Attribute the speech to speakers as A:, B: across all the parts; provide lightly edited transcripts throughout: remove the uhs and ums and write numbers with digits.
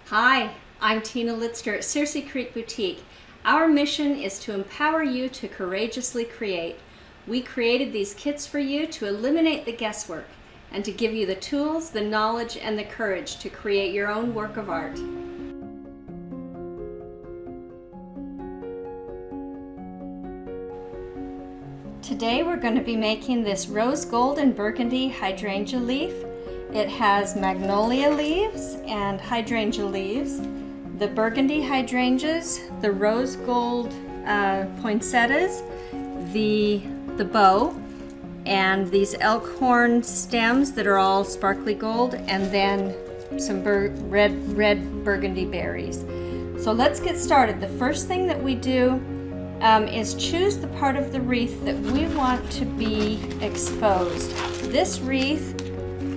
A: Hi, I'm Tina Litster at Searcy Creek Boutique. Our mission is to empower you to courageously create. We created these kits for you to eliminate the guesswork and to give you the tools, the knowledge, and the courage to create your own work of art. Today we're going to be making this rose gold and burgundy hydrangea leaf. It has magnolia leaves and hydrangea leaves, the burgundy hydrangeas, the rose gold poinsettias, the bow, and these elk horn stems that are all sparkly gold, and then some red burgundy berries. So let's get started. The first thing that we do is choose the part of the wreath that we want to be exposed. This wreath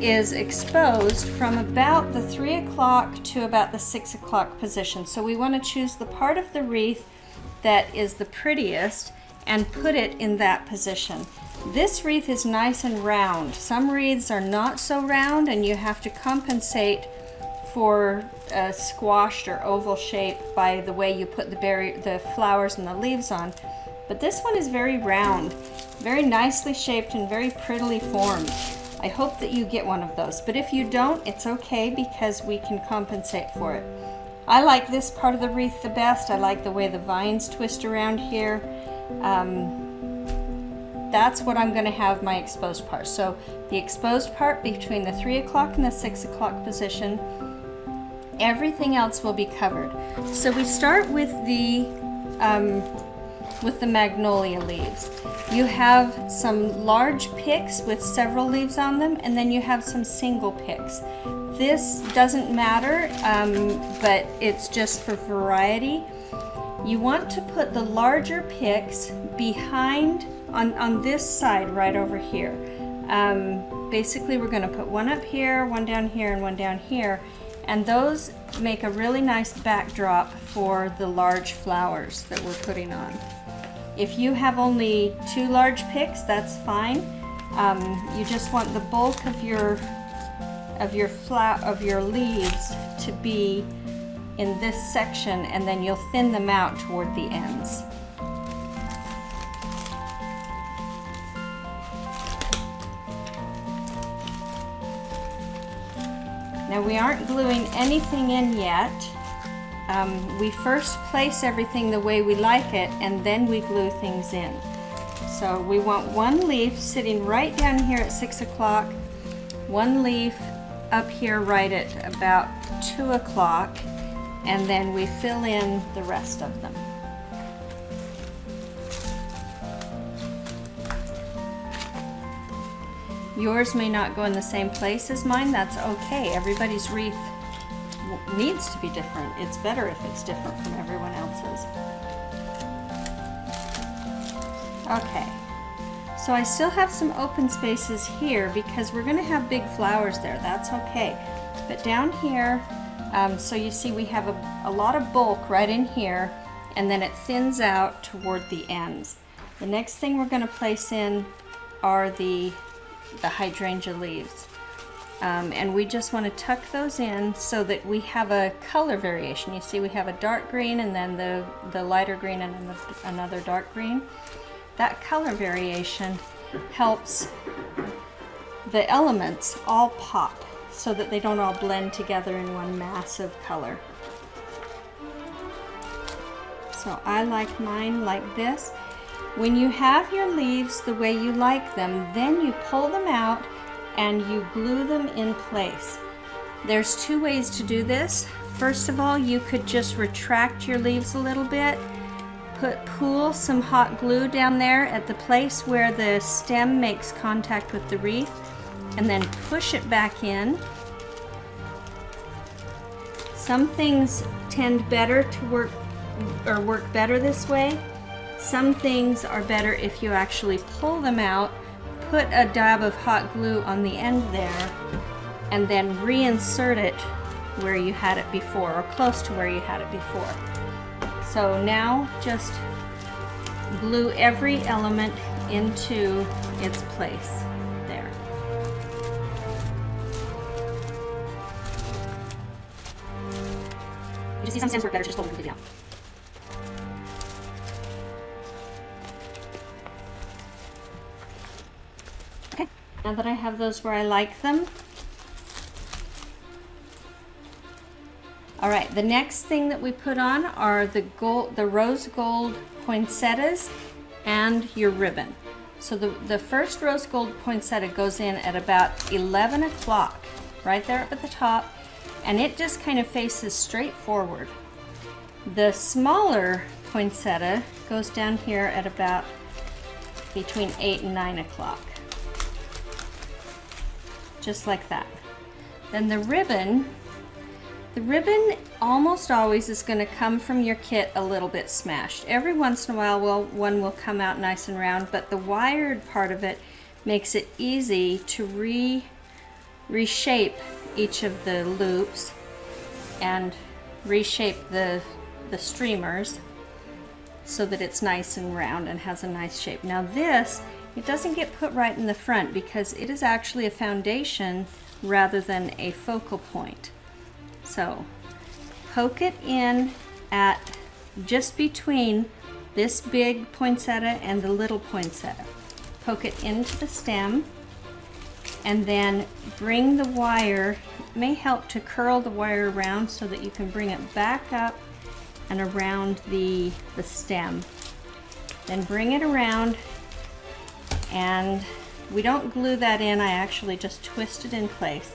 A: is exposed from about the 3 o'clock to about the 6 o'clock position. So we want to choose the part of the wreath that is the prettiest and put it in that position. This wreath is nice and round. Some wreaths are not so round and you have to compensate for a squashed or oval shape by the way you put the flowers and the leaves on. But this one is very round, very nicely shaped and very prettily formed. I hope that you get one of those, but if you don't, it's okay because we can compensate for it. I like this part of the wreath the best. I like the way the vines twist around here. That's what I'm going to have my exposed part. So the exposed part between the 3 o'clock and the 6 o'clock position. Everything else will be covered. So we start with the magnolia leaves. You have some large picks with several leaves on them, and then you have some single picks. This doesn't matter, but it's just for variety. You want to put the larger picks behind on this side right over here. Basically, we're going to put one up here, one down here, and one down here, and those make a really nice backdrop for the large flowers that we're putting on. If you have only 2 large picks, that's fine. You just want the bulk of your leaves to be in this section, and then you'll thin them out toward the ends. Now we aren't gluing anything in yet. We first place everything the way we like it, and then we glue things in. So we want one leaf sitting right down here at 6 o'clock, one leaf up here right at about 2 o'clock, and then we fill in the rest of them. Yours may not go in the same place as mine. That's okay. Everybody's wreath needs to be different. It's better if it's different from everyone else's. Okay, so I still have some open spaces here because we're going to have big flowers there. That's okay. But down here, so you see we have a lot of bulk right in here, and then it thins out toward the ends. The next thing we're going to place in are the hydrangea leaves. And we just want to tuck those in so that we have a color variation. You see we have a dark green and then the lighter green and another dark green. That color variation helps the elements all pop so that they don't all blend together in one massive color. So I like mine like this. When you have your leaves the way you like them, then you pull them out and you glue them in place. There's 2 ways to do this. First of all, you could just retract your leaves a little bit, pool some hot glue down there at the place where the stem makes contact with the wreath, and then push it back in. Some things tend better to work better this way. Some things are better if you actually pull them out, put a dab of hot glue on the end there, and then reinsert it where you had it before, or close to where you had it before. So now just glue every element into its place there.
B: you see some stems work better, just pull them completely out.
A: Okay, now that I have those where I like them. All right, the next thing that we put on are the rose gold poinsettias and your ribbon. So the first rose gold poinsettia goes in at about 11 o'clock, right there up at the top, and it just kind of faces straight forward. The smaller poinsettia goes down here at about between 8 and 9 o'clock. Just like that. Then the ribbon almost always is going to come from your kit a little bit smashed. Every once in a while, one will come out nice and round, but the wired part of it makes it easy to reshape each of the loops and reshape the streamers so that it's nice and round and has a nice shape. Now this, it doesn't get put right in the front because it is actually a foundation rather than a focal point. So poke it in at just between this big poinsettia and the little poinsettia. Poke it into the stem and then bring the wire. It may help to curl the wire around so that you can bring it back up and around the stem. Then bring it around, and we don't glue that in, I actually just twist it in place.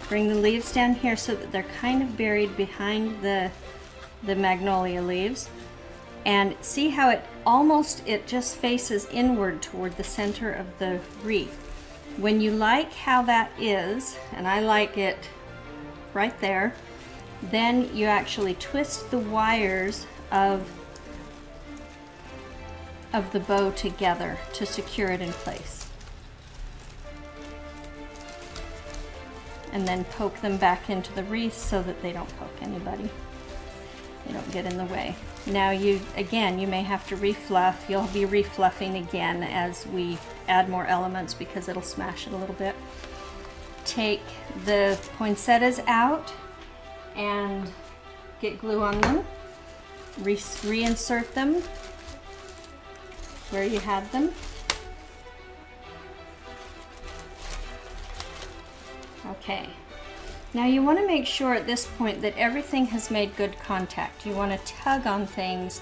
A: Bring the leaves down here so that they're kind of buried behind the magnolia leaves. And see how it just faces inward toward the center of the wreath. When you like how that is, and I like it right there, then you actually twist the wires of the bow together to secure it in place. And then poke them back into the wreath so that they don't poke anybody. They don't get in the way. Now you may have to refluff. You'll be refluffing again as we add more elements because it'll smash it a little bit. Take the poinsettias out and get glue on them. Reinsert them where you had them. Okay, now you want to make sure at this point that everything has made good contact. You want to tug on things,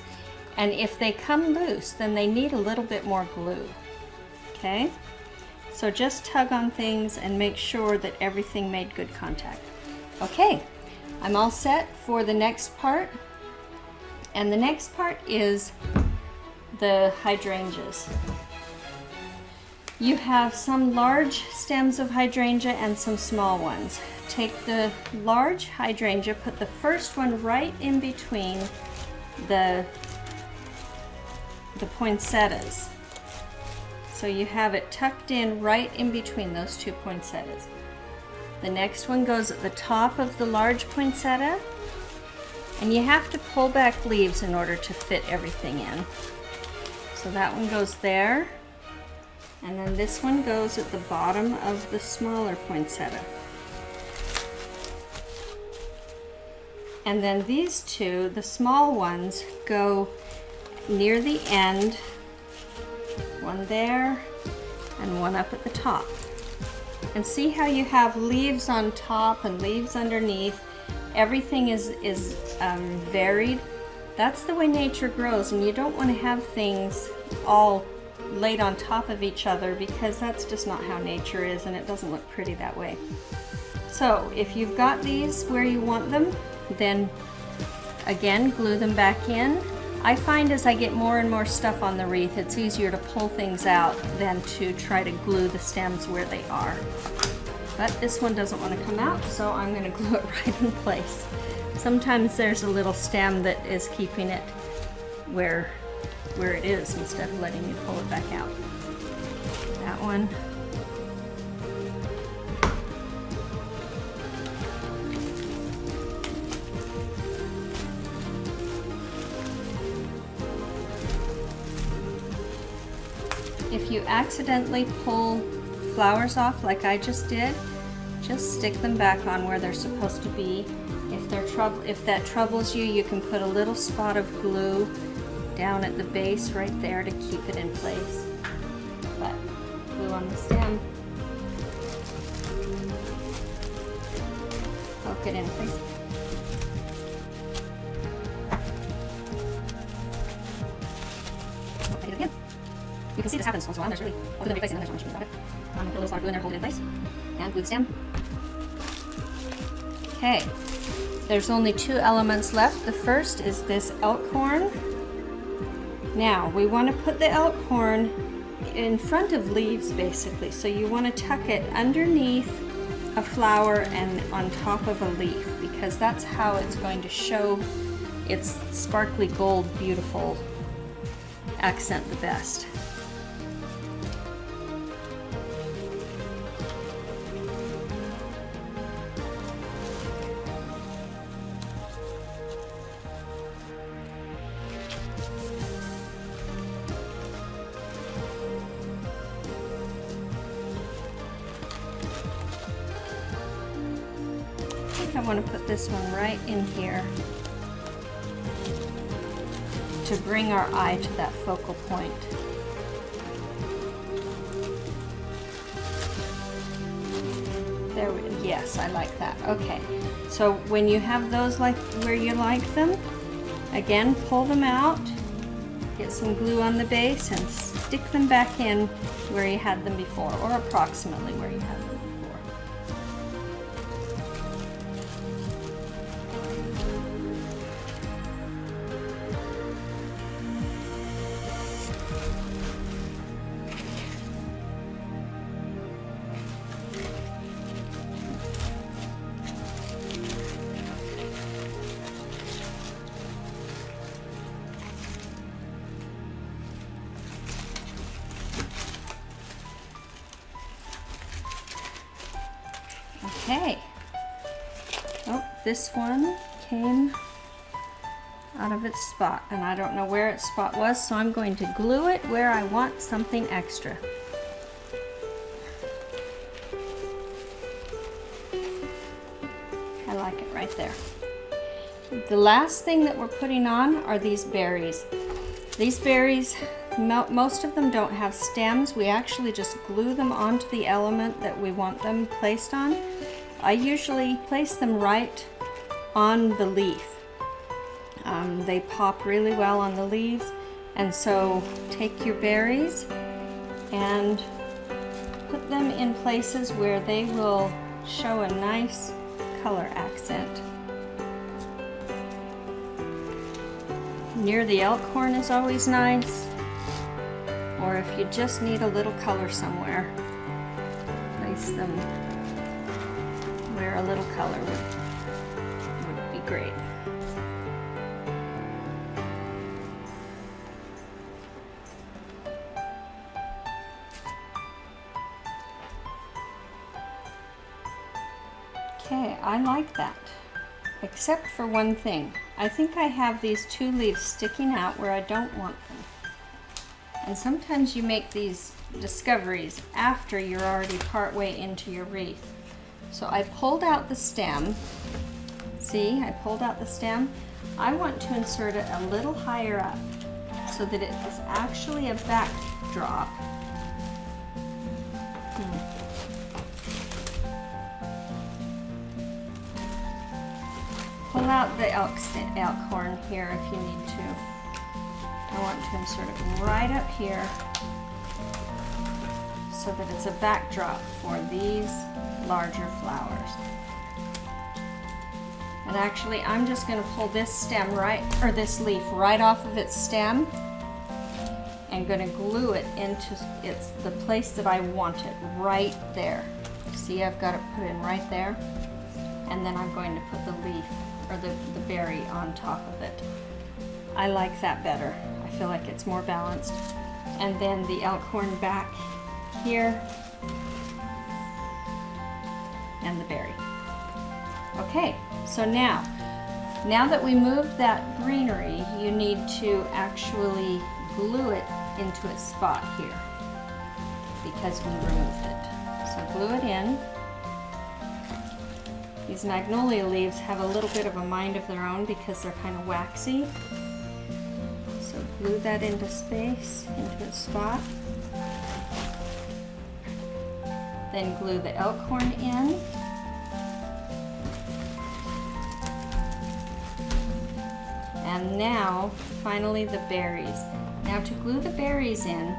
A: and if they come loose, then they need a little bit more glue. Okay, so just tug on things and make sure that everything made good contact. Okay, I'm all set for the next part, and the next part is the hydrangeas. You have some large stems of hydrangea and some small ones. Take the large hydrangea, put the first one right in between the poinsettias. So you have it tucked in right in between those two poinsettias. The next one goes at the top of the large poinsettia, and you have to pull back leaves in order to fit everything in. So that one goes there. And then this one goes at the bottom of the smaller poinsettia. And then these two, the small ones, go near the end, one there and one up at the top. And see how you have leaves on top and leaves underneath. Everything is varied. That's the way nature grows, and you don't want to have things all laid on top of each other because that's just not how nature is, and it doesn't look pretty that way. So if you've got these where you want them, then again glue them back in. I find as I get more and more stuff on the wreath, it's easier to pull things out than to try to glue the stems where they are. But this one doesn't want to come out, so I'm going to glue it right in place. Sometimes there's a little stem that is keeping it where it is instead of letting you pull it back out. That one. If you accidentally pull flowers off like I just did, just stick them back on where they're supposed to be. If that troubles you, you can put a little spot of glue down at the base right there to keep it in place. But glue on the stem. Poke it in place. Poke it again. You can see this happens once in a while. There's really, both of them replace it, and there's one should be it. Put a little spot of glue in there, hold it in place, and glue the stem. Okay, there's only 2 elements left. The first is this elk horn. Now, we want to put the elk horn in front of leaves, basically. So you want to tuck it underneath a flower and on top of a leaf, because that's how it's going to show its sparkly gold, beautiful accent the best. I want to put this one right in here to bring our eye to that focal point. There, yes, I like that. Okay, so when you have those like where you like them, again, pull them out, get some glue on the base, and stick them back in where you had them before, or approximately where you had them before. Okay. Oh, this one came out of its spot, and I don't know where its spot was, so I'm going to glue it where I want something extra. I like it right there. The last thing that we're putting on are these berries. These berries, most of them don't have stems. We actually just glue them onto the element that we want them placed on. I usually place them right on the leaf. They pop really well on the leaves, and so take your berries and put them in places where they will show a nice color accent. Near the elk horn is always nice, or if you just need a little color somewhere, place them where a little color would be great. Okay, I like that, except for one thing. I think I have these 2 leaves sticking out where I don't want them. And sometimes you make these discoveries after you're already partway into your wreath. So I pulled out the stem. See, I pulled out the stem. I want to insert it a little higher up so that it is actually a backdrop. Pull out the elk horn here if you need to. I want to insert it right up here so that it's a backdrop for these larger flowers. And actually, I'm just going to pull this stem this leaf right off of its stem and going to glue it into the place that I want it, right there. See, I've got it put in right there, and then I'm going to put the leaf or the berry on top of it. I like that better. I feel like it's more balanced. And then the elk horn back here, and the berry. Okay, so now that we moved that greenery, you need to actually glue it into its spot here because we removed it. So glue it in. these magnolia leaves have a little bit of a mind of their own because they're kind of waxy. So glue that into space, into a spot. Then glue the elkhorn in. And now, finally, the berries. Now to glue the berries in,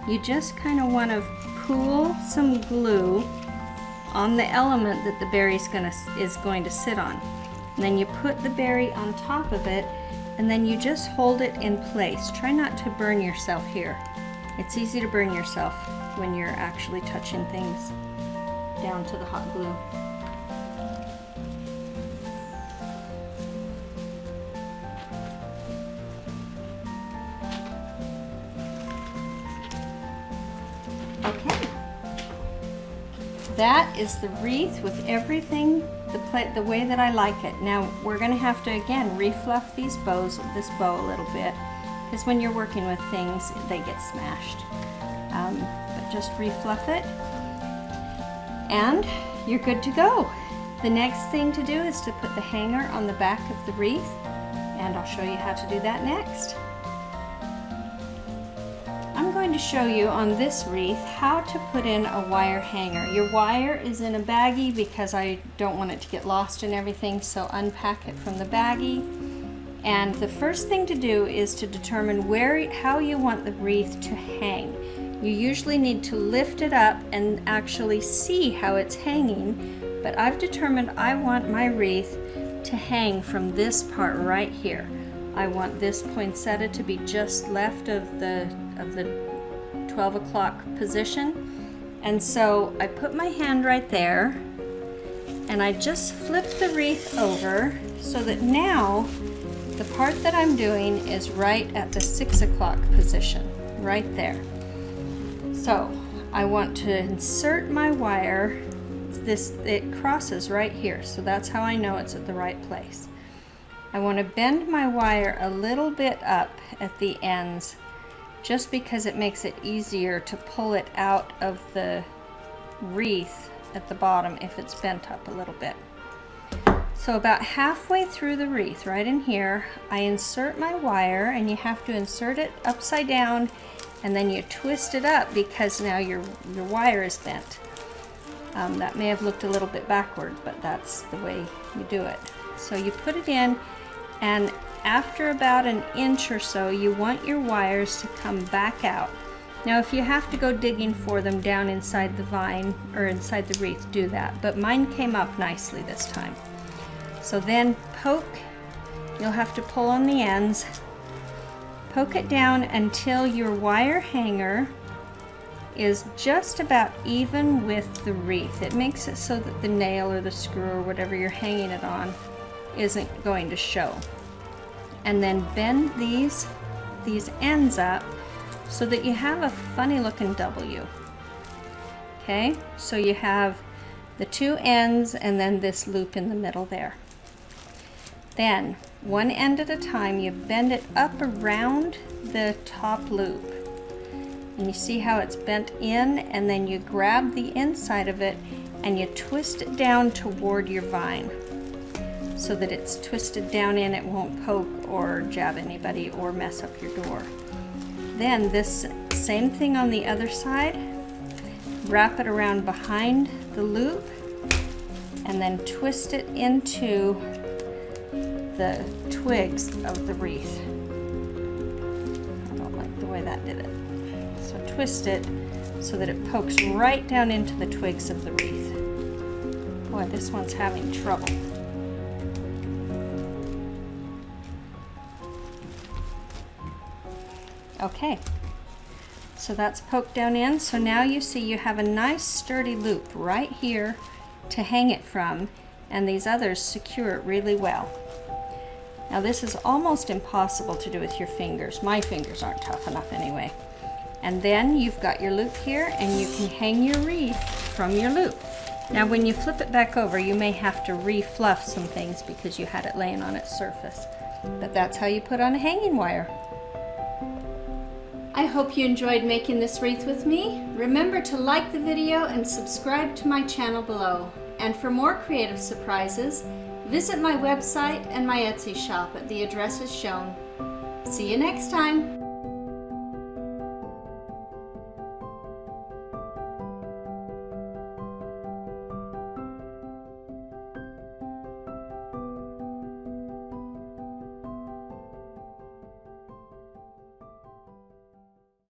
A: you just kind of want to pool some glue on the element that the berry is going to sit on. And then you put the berry on top of it, and then you just hold it in place. Try not to burn yourself here. It's easy to burn yourself when you're actually touching things down to the hot glue. Okay, that is the wreath with everything the way that I like it. Now we're going to have to again refluff this bow a little bit, because when you're working with things they get smashed. But just refluff it and you're good to go. The next thing to do is to put the hanger on the back of the wreath, and I'll show you how to do that next. I'm going to show you on this wreath how to put in a wire hanger. Your wire is in a baggie because I don't want it to get lost in everything, so unpack it from the baggie. And the first thing to do is to determine how you want the wreath to hang. You usually need to lift it up and actually see how it's hanging, but I've determined I want my wreath to hang from this part right here. I want this poinsettia to be just left of the 12 o'clock position. And so I put my hand right there and I just flip the wreath over so that now the part that I'm doing is right at the 6 o'clock position, right there. So I want to insert my wire. It crosses right here, so that's how I know it's at the right place. I want to bend my wire a little bit up at the ends, just because it makes it easier to pull it out of the wreath at the bottom if it's bent up a little bit. So about halfway through the wreath, right in here, I insert my wire, and you have to insert it upside down, and then you twist it up because now your wire is bent. That may have looked a little bit backward, but that's the way you do it. So you put it in, and after about an inch or so, you want your wires to come back out. Now if you have to go digging for them down inside the vine or inside the wreath, do that. But mine came up nicely this time. So then poke, you'll have to pull on the ends. Poke it down until your wire hanger is just about even with the wreath. It makes it so that the nail or the screw or whatever you're hanging it on isn't going to show. And then bend these ends up so that you have a funny looking W. Okay, so you have the two ends and then this loop in the middle there. Then one end at a time, you bend it up around the top loop. And you see how it's bent in, and then you grab the inside of it and you twist it down toward your vine so that it's twisted down in, it won't poke or jab anybody or mess up your door. Then this same thing on the other side, wrap it around behind the loop and then twist it into the twigs of the wreath. I don't like the way that did it. So twist it so that it pokes right down into the twigs of the wreath. Boy, this one's having trouble. Okay, so that's poked down in. So now you see you have a nice sturdy loop right here to hang it from, and these others secure it really well. Now this is almost impossible to do with your fingers. My fingers aren't tough enough anyway. And then you've got your loop here, and you can hang your wreath from your loop. Now when you flip it back over, you may have to re-fluff some things because you had it laying on its surface. But that's how you put on a hanging wire. I hope you enjoyed making this wreath with me. Remember to like the video and subscribe to my channel below. And for more creative surprises, visit my website and my Etsy shop at the addresses shown. See you next time!